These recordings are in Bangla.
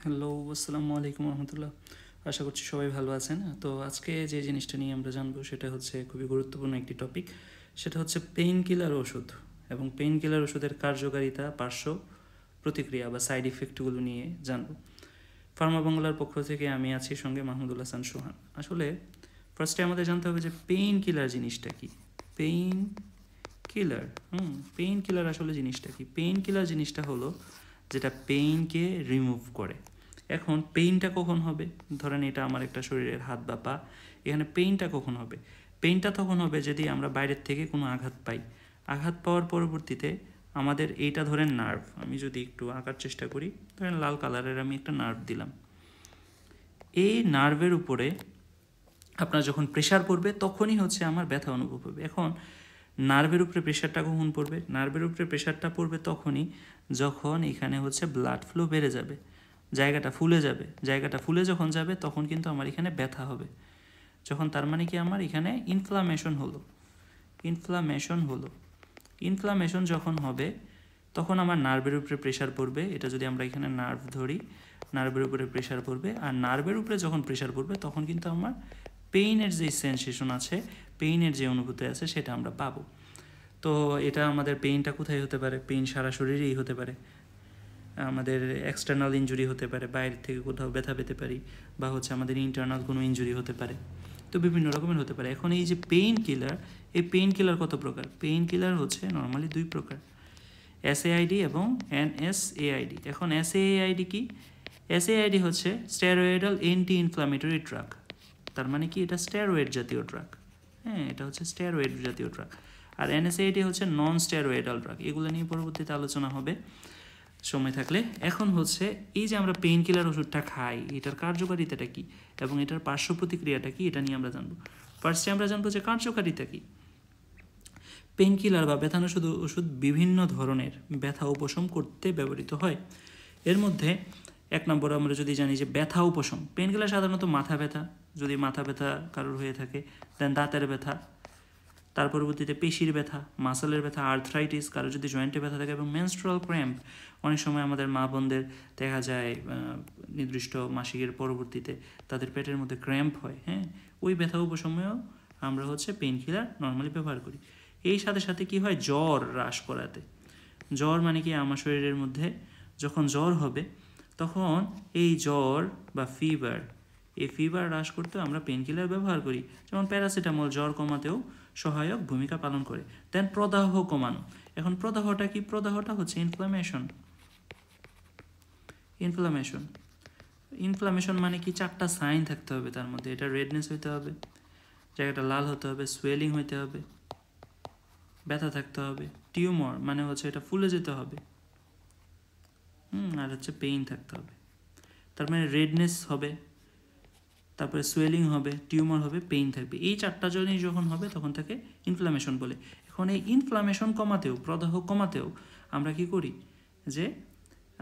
হ্যালো, আসসালামু আলাইকুম রহমতুল্লাহ। আশা করছি সবাই ভালো আছেন। তো আজকে যে জিনিসটা নিয়ে আমরা জানবো সেটা হচ্ছে খুবই গুরুত্বপূর্ণ একটি টপিক। সেটা হচ্ছে পেইন কিলার ওষুধ এবং পেইন কিলার ওষুধের কার্যকারিতা, পার্শ্ব প্রতিক্রিয়া বা সাইড ইফেক্টগুলো নিয়ে জানবো। ফার্মা বাংলার পক্ষ থেকে আমি আছি, সঙ্গে মাহমুদুল হাসান সোহান। আসলে ফার্স্টে আমাদের জানতে হবে যে পেইন কিলার জিনিসটা কি। পেইন কিলার পেইন কিলার আসলে জিনিসটা কি? পেইন কিলার জিনিসটা হলো যেটা পেইনকে রিমুভ করে। এখন পেইনটা কখন হবে? ধরেন এটা আমার একটা শরীরের হাত বা পা, এখানে পেইনটা কখন হবে? পেইনটা তখন হবে যদি আমরা বাইরের থেকে কোনো আঘাত পাই। আঘাত পাওয়ার পরবর্তীতে আমাদের এইটা ধরেন নার্ভ, আমি যদি একটু আঁকার চেষ্টা করি, ধরেন লাল কালারের আমি একটা নার্ভ দিলাম। এই নার্ভের উপরে আপনার যখন প্রেশার পড়বে তখনই হচ্ছে আমার ব্যথা অনুভব হবে। এখন নার্ভের উপরে প্রেশারটা কখন পড়বে? নার্ভের উপরে প্রেশারটা পড়বে তখনই যখন এখানে হচ্ছে ব্লাড ফ্লো বেড়ে যাবে, জায়গাটা ফুলে যাবে। জায়গাটা ফুলে যখন যাবে তখন কিন্তু আমার এখানে ব্যথা হবে। যখন তার মানে কি আমার এখানে ইনফ্লামেশন হলো। ইনফ্লামেশন যখন হবে তখন আমার নার্ভের উপরে প্রেশার পড়বে। এটা যদি আমরা এখানে নার্ভ ধরি, নার্ভের উপরে প্রেশার পড়বে, আর নার্ভের উপরে যখন প্রেশার পড়বে তখন কিন্তু আমার পেইনের যে সেন্সেশন আছে, পেইনের যে অনুভূতি আছে সেটা আমরা পাবো। তো এটা আমাদের পেইনটা কোথায় হতে পারে? পেইন সারা শরীরেই হতে পারে। আমাদের এক্সটার্নাল ইনজুরি হতে পারে, বাইরের থেকে কোথাও ব্যথা পেতে পারি, বা হচ্ছে আমাদের ইন্টারনাল কোনো ইনজুরি হতে পারে। তো বিভিন্ন রকমের হতে পারে। এখন এই যে পেইন কিলার, এই পেইন কিলার কত প্রকার? পেইন কিলার হচ্ছে নর্মালি দুই প্রকার, এসএআইডি এবং এনএসএআইডি। এখন এসএআইডি কি? এসএআইডি হচ্ছে স্টেরয়েডাল অ্যান্টি ইনফ্লামেটরি ড্রাগ। তার মানে কি? এটা স্টেরয়েড জাতীয় ড্রাগ। হ্যাঁ, এটা হচ্ছে স্টেরয়েড জাতীয় ড্রাগ। আর এনএসএআইডি হচ্ছে নন স্টেরয়েডাল ড্রাগ। এগুলো নিয়ে পরবর্তীতে আলোচনা হবে সময় থাকলে। এখন হচ্ছে এই যে আমরা পেইন কিলার ওষুধটা খাই, এটার কার্যকারিতাটা কি এবং এটার পার্শ্ব প্রতিক্রিয়াটা কি, এটা নিয়ে আমরা জানবো। ফার্স্টে আমরা জানবো যে কার্যকারিতা কি। পেইন কিলার বা ব্যথানাশক ওষুধ বিভিন্ন ধরনের ব্যথা উপশম করতে ব্যবহৃত হয়। এর মধ্যে এক নম্বর আমরা যদি জানি যে ব্যথা উপশম, পেইন কিলার সাধারণত মাথা ব্যথা, যদি মাথা ব্যথা কারোর হয়ে থাকে, দেন দাঁতের ব্যথা, তার পরবর্তীতে পেশির ব্যথা, মাসেলের ব্যথা, আর্থ্রাইটিস, কারো যদি জয়েন্টে ব্যথা থাকে, এবং মেনস্ট্রুয়াল ক্র্যাম্প। অনেক সময় আমাদের মা বোনদের দেখা যায় নির্দিষ্ট মাসিকের পরবর্তীতে তাদের পেটের মধ্যে ক্র্যাম্প হয়। হ্যাঁ, ওই ব্যথা উপশমেও আমরা হচ্ছে পেইন কিলার নর্মালি ব্যবহার করি। এই সাথে সাথে কি হয়? জ্বর হ্রাস করাতে। জ্বর মানে কি? আমার শরীরের মধ্যে যখন জ্বর হবে তখন এই জ্বর বা ফিভার, এই ফিভার হ্রাস করতেও আমরা পেইন কিলার ব্যবহার করি। যেমন প্যারাসিটামল জ্বর কমাতেও সহায়ক ভূমিকা পালন করে। দেন প্রদাহ কমানো। এখন প্রদাহটা কি? প্রদাহটা হচ্ছে ইনফ্লামেশন। ইনফ্লামেশন মানে কি? চারটা সাইন থাকতে হবে তার মধ্যে। এটা রেডনেস হইতে হবে, জায়গাটা লাল হতে হবে, সোয়েলিং হইতে হবে, ব্যথা থাকতে হবে, টিউমার মানে হচ্ছে এটা ফুলে যেতে হবে, আর হচ্ছে পেইন থাকতে হবে। তার মানে রেডনেস হবে, তারপরে সোয়েলিং হবে, টিউমার হবে, পেইন থাকবে। এই চারটা জিনিস যখন হবে তখন তাকে ইনফ্লামেশন বলে। এখন এই ইনফ্লামেশন কমাতেও, প্রদাহ কমাতেও আমরা কি করি? যে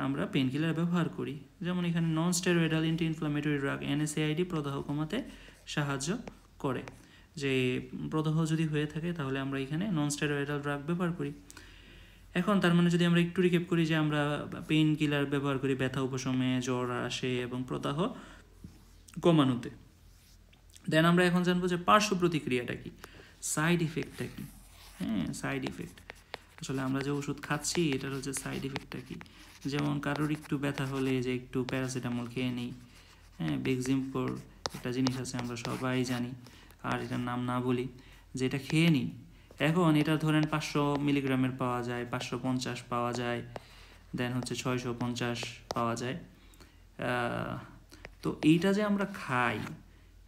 আমরা পেইন কিলার ব্যবহার করি। যেমন এখানে non steroidal anti inflammatory drug NSAID প্রদাহ কমাতে সাহায্য করে। যে প্রদাহ যদি হয়ে থাকে তাহলে আমরা এখানে নন স্টেরয়েডাল ড্রাগ ব্যবহার করি। এখন তার মানে যদি আমরা একটু রিক্যাপ করি যে আমরা পেইন কিলার ব্যবহার করি ব্যথা উপশমে, জ্বর আসে এবং প্রদাহ কমানোতে। দেন আমরা এখন জানবো যে পার্শ্ব প্রতিক্রিয়াটা কি, সাইড ইফেক্টটা কি। হ্যাঁ, সাইড ইফেক্ট আসলে আমরা যে ওষুধ খাচ্ছি এটার হচ্ছে সাইড ইফেক্টটা কি। যেমন কারোর একটু ব্যথা হলে যে একটু প্যারাসিটামল খেয়ে নিই। হ্যাঁ, বেক্সিমকোর একটা জিনিস আছে আমরা সবাই জানি, আর এটার নাম না বলি, যে এটা খেয়ে নিই। এখন এটা ধরেন 500 মিলিগ্রামের পাওয়া যায়, 550 পাওয়া যায়, দেন হচ্ছে 650 পাওয়া যায়। তো এইটা যে আমরা খাই,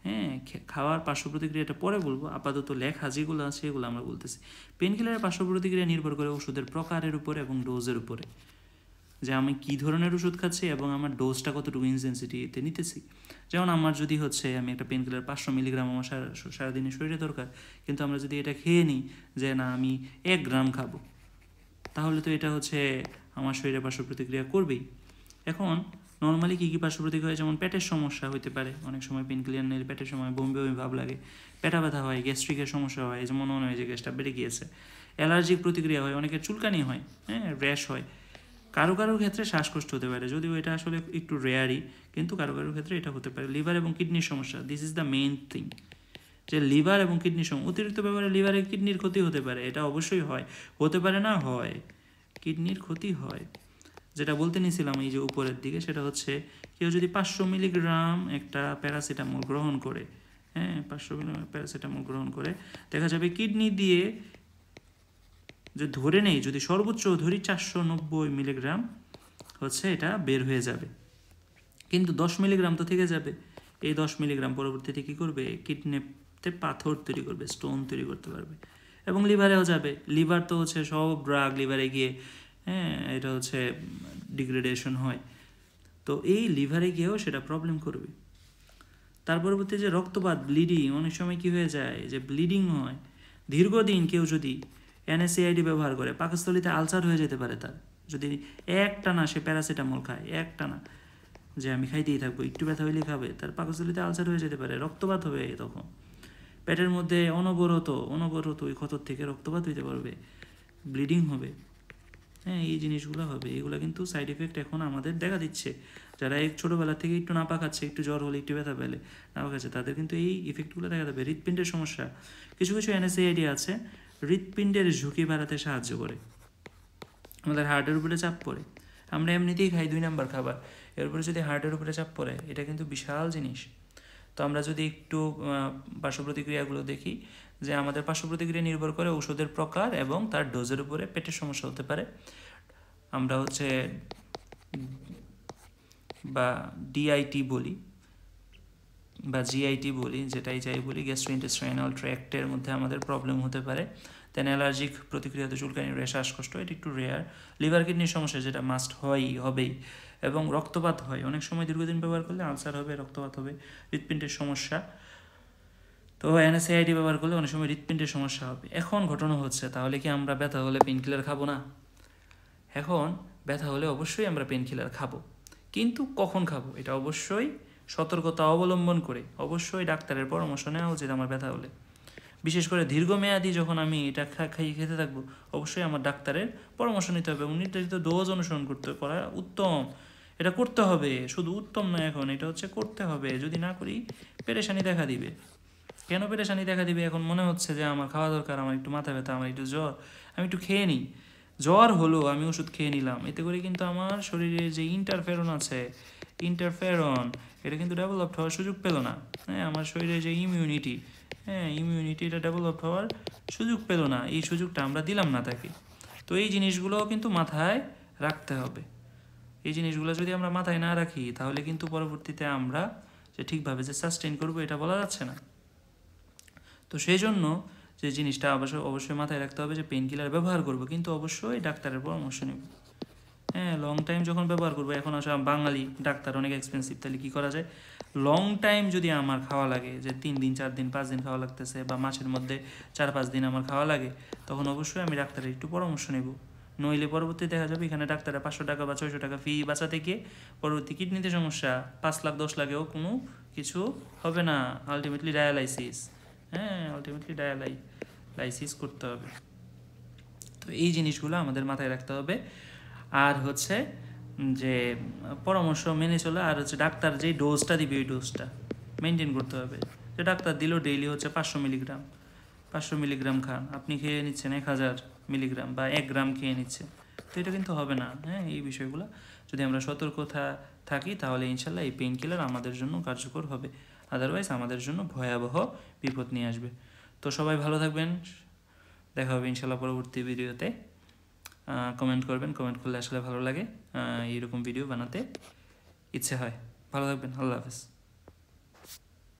হ্যাঁ, খাওয়ার পার্শ্ব প্রতিক্রিয়াটা পরে বলবো, আপাতত লেখা যেগুলো আছে এগুলো আমরা বলতেছি। পেন কিলারের পার্শ্ব প্রতিক্রিয়া নির্ভর করে ওষুধের প্রকারের উপরে এবং ডোজের উপরে, যে আমি কী ধরনের ওষুধ খাচ্ছি এবং আমার ডোজটা কতটুকু ইনসেন্সিটিতে নিতেছি। যেমন আমার যদি হচ্ছে আমি একটা পেন কিলার 500 মিলিগ্রাম আমার সারাদিনে শরীরে দরকার, কিন্তু আমরা যদি এটা খেয়ে নিই যে না আমি 1 গ্রাম খাবো, তাহলে তো এটা হচ্ছে আমার শরীরে পার্শ্ব প্রতিক্রিয়া করবেই। এখন নর্মালি কী কী পার্শ্ব প্রতিক্রিয়া হয়? যেমন পেটের সমস্যা হতে পারে, অনেক সময় পেন কিলার নিলে পেটের সময় বমি বমি ভাব লাগে, পেটা ব্যথা হয়, গ্যাস্ট্রিকের সমস্যা হয়, যেমন মনে হয় যে গ্যাসটা বেড়ে গিয়েছে। অ্যালার্জিক প্রতিক্রিয়া হয়, অনেকের চুলকানি হয়, হ্যাঁ, র্যাশ হয়, কারো কারোর ক্ষেত্রে শ্বাসকষ্ট হতে পারে, যদিও এটা আসলে একটু রেয়ারই, কিন্তু কারো কারোর ক্ষেত্রে এটা হতে পারে। লিভার এবং কিডনির সমস্যা, this is the main thing, যে লিভার এবং কিডনির সমস্যা, অতিরিক্ত ব্যবহারে লিভারে কিডনির ক্ষতি হতে পারে, এটা অবশ্যই হয়, হতে পারে না, হয়, কিডনির ক্ষতি হয়। যেটা বলতে নিয়েছিলাম এই যে উপরের দিকে, সেটা হচ্ছে কেউ যদি 500 মিলিগ্রাম একটা প্যারাসিটামল গ্রহণ করে, হ্যাঁ 500 মিলিগ্রাম প্যারাসিটামল গ্রহণ করে, দেখা যাবে কিডনি দিয়ে যে ধরে নেই, যদি সর্বোচ্চ ধরি 490 মিলিগ্রাম হচ্ছে এটা বের হয়ে যাবে, কিন্তু 10 মিলিগ্রাম তো থেকে যাবে। এই 10 মিলিগ্রাম পরবর্তীতে কী করবে, কিডনিতে পাথর তৈরি করবে, স্টোন তৈরি করতে পারবে, এবং লিভারেও যাবে। লিভার তো হচ্ছে সব ড্রাগ লিভারে গিয়ে, হ্যাঁ এটা হচ্ছে ডিগ্রেডেশন হয়, তো এই লিভারে গিয়েও সেটা প্রবলেম করবে। তার পরবর্তী যে রক্তপাত, ব্লিডিং, অনেক সময় কি হয়ে যায় যে ব্লিডিং হয়। দীর্ঘদিন কেউ যদি NSAID ব্যবহার করে, পাকস্থলীতে আলসার হয়ে যেতে পারে তার, যদি একটানা সে প্যারাসিটামল খায়, একটানা যে আমি খাইতেই থাকবো, একটু ব্যথা হইলে খাবে, তার পাকস্থলীতে আলসার হয়ে যেতে পারে, রক্তপাত হবে, তখন পেটের মধ্যে অনবরত ওই ক্ষতর থেকে রক্তপাত হইতে পারবে, ব্লিডিং হবে, হ্যাঁ এই জিনিসগুলো হবে। এগুলো কিন্তু সাইড এফেক্ট এখন আমাদের দেখা দিচ্ছে, যারা এক ছোটোবেলা থেকে একটু নাপা খাচ্ছে, একটু জ্বর হলে, একটু ব্যথা পেলে নাপা খাচ্ছে, তাদের কিন্তু এই ইফেক্টগুলো দেখা যাবে। হৃৎপিণ্ডের সমস্যা, কিছু কিছু NSAID আছে হৃৎপিণ্ডের ঝুঁকি বাড়াতে সাহায্য করে, আমাদের হার্টের উপরে চাপ পড়ে, আমরা এমনিতেই খাই 2 নাম্বার খাবার, এর উপরে যদি হার্টের উপরে চাপ পড়ে, এটা কিন্তু বিশাল জিনিস। তো আমরা যদি একটু পার্শ্ব প্রতিক্রিয়াগুলো দেখি, যে আমাদের পার্শ্ব প্রতিক্রিয়া নির্ভর করে ওষুধের প্রকার এবং তার ডোজের উপরে পেটের সমস্যা হতে পারে। আমরা হচ্ছে বা DIT বলি বা GIT বলি, যেটাই যাই বলি, গ্যাস্ট্রোইন্টেস্টাইনাল ট্র্যাক্টের মধ্যে আমাদের প্রবলেম হতে পারে। দেন অ্যালার্জিক প্রতিক্রিয়াতে চুলকানি, শ্বাসকষ্ট, এটা একটু রেয়ার। লিভার কিডনির সমস্যা, যেটা মাস্ট হবেই, এবং রক্তপাত হয়, অনেক সময় দীর্ঘদিন ব্যবহার করলে আলসার হবে, রক্তপাত হবে, হৃৎপিণ্ডের সমস্যা। তো NSAID ব্যবহার করলে অনেক সময় হৃৎপিণ্ডের সমস্যা হবে। এখন ঘটনা হচ্ছে, তাহলে কি আমরা ব্যথা হলে পেন কিলার খাবো না? এখন ব্যথা হলে অবশ্যই আমরা পেন কিলার খাবো, কিন্তু কখন খাবো এটা অবশ্যই সতর্কতা অবলম্বন করে, অবশ্যই ডাক্তারের পরামর্শ নেওয়া উচিত। আমার ব্যথা হলে, বিশেষ করে দীর্ঘমেয়াদী যখন আমি এটা খেতে থাকবো, অবশ্যই আমার ডাক্তারের পরামর্শ নিতে হবে এবং নির্ধারিত ডোজ অনুসরণ করা উত্তম। এটা করতে হবে, শুধু উত্তম নয়, এখন এটা হচ্ছে করতে হবে। যদি না করি পেরেশানি দেখা দিবে। কেন পেরেশানি দেখা দিবে? এখন মনে হচ্ছে যে আমার খাওয়া দরকার, আমার একটু মাথা ব্যথা, আমার একটু জ্বর, আমি একটু খেয়ে নিই, জ্বর হলো আমি ওষুধ খেয়ে নিলাম, এতে করে কিন্তু আমার শরীরে যে ইন্টারফেরন আছে, এটা কিন্তু ডেভেলপড হওয়ার সুযোগ পেল না। হ্যাঁ আমার শরীরে যে ইমিউনিটিটা ডেভেলপ হওয়ার সুযোগ পেল না, এই সুযোগটা আমরা দিলাম না তাকে। তো এই জিনিসগুলোও কিন্তু মাথায় রাখতে হবে। এই জিনিসগুলো যদি আমরা মাথায় না রাখি, তাহলে কিন্তু পরবর্তীতে আমরা যে ঠিকভাবে যে সাস্টেইন করবো, এটা বলা যাচ্ছে না। তো সেই জন্য যে জিনিসটা অবশ্যই মাথায় রাখতে হবে, যে পেন কিলার ব্যবহার করবো, কিন্তু অবশ্যই ডাক্তারের পরামর্শ নেব। হ্যাঁ লং টাইম যখন ব্যবহার করবো, এখন আসলে বাঙালি ডাক্তার অনেক এক্সপেন্সিভ, তাহলে কী করা যায়? লং টাইম যদি আমার খাওয়া লাগে, যে 3 দিন 4 দিন 5 দিন খাওয়া লাগতেছে, বা মাসের মধ্যে 4-5 দিন আমার খাওয়া লাগে, তখন অবশ্যই আমি ডাক্তারের একটু পরামর্শ নেব। নইলে পরবর্তী দেখা যাবে এখানে ডাক্তারের 500 টাকা বা 600 টাকা ফি বাঁচাতে গিয়ে পরবর্তী কিডনিতে সমস্যা, 5 লাখ 10 লাখেও কোনো কিছু হবে না, আলটিমেটলি ডায়ালাইসিস। হ্যাঁ আলটিমেটলি ডায়ালাইসিস করতে হবে। তো এই জিনিসগুলো আমাদের মাথায় রাখতে হবে। আর হচ্ছে যে পরামর্শ মেনে চলে, আর হচ্ছে ডাক্তার যেই ডোজটা দিবে, ওই ডোজটা মেনটেন করতে হবে। যে ডাক্তার দিল ডেইলি হচ্ছে 500 মিলিগ্রাম খান, আপনি খেয়ে নিচ্ছেন 1000 মিলিগ্রাম বা 1 গ্রাম খেয়ে নিচ্ছে, তো এটা কিন্তু হবে না। হ্যাঁ এই বিষয়গুলো যদি আমরা সতর্কতা থাকি, তাহলে ইনশাল্লাহ এই পেইন কিলার আমাদের জন্য কার্যকর হবে, আদারওয়াইজ আমাদের জন্য ভয়াবহ বিপদ নিয়ে আসবে। তো সবাই ভালো থাকবেন, দেখা হবে ইনশাল্লাহ পরবর্তী ভিডিওতে। কমেন্ট করবেন, কমেন্ট করলে আসলে ভালো লাগে, এইরকম ভিডিও বানাতে ইচ্ছে হয়। ভালো থাকবেন, আল্লাহ হাফেজ।